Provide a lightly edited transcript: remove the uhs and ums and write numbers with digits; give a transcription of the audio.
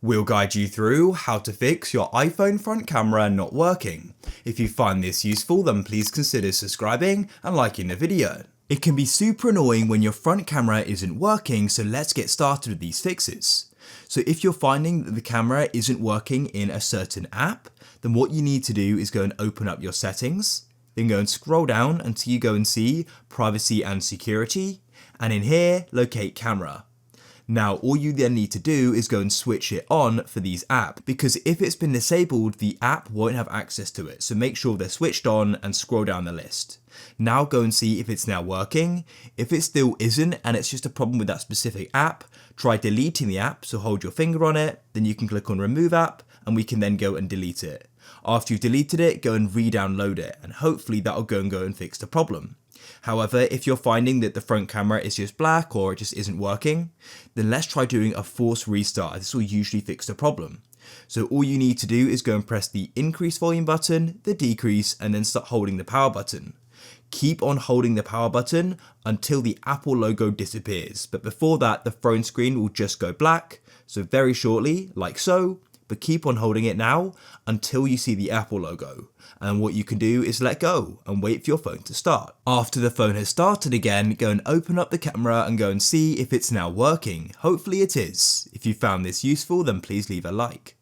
We'll guide you through how to fix your iPhone front camera not working. If you find this useful, then please consider subscribing and liking the video. It can be super annoying when your front camera isn't working, so let's get started with these fixes. So if you're finding that the camera isn't working in a certain app, then what you need to do is go and open up your settings, then go and scroll down until you go and see privacy and security, and in here, locate camera. Now all you then need to do is go and switch it on for these apps, because if it's been disabled, the app won't have access to it. So make sure they're switched on and scroll down the list. Now go and see if it's now working. If it still isn't and it's just a problem with that specific app, try deleting the app. So hold your finger on it, then you can click on remove app and we can then go and delete it. After you've deleted it, go and re-download it and hopefully that'll go and fix the problem. However, if you're finding that the front camera is just black or it just isn't working, then let's try doing a forced restart. This will usually fix the problem. So all you need to do is go and press the increase volume button, the decrease, and then start holding the power button. Keep on holding the power button until the Apple logo disappears. But before that, the phone screen will just go black. So very shortly, like so. But keep on holding it now until you see the Apple logo. And what you can do is let go and wait for your phone to start. After the phone has started again, go and open up the camera and go and see if it's now working. Hopefully it is. If you found this useful, then please leave a like.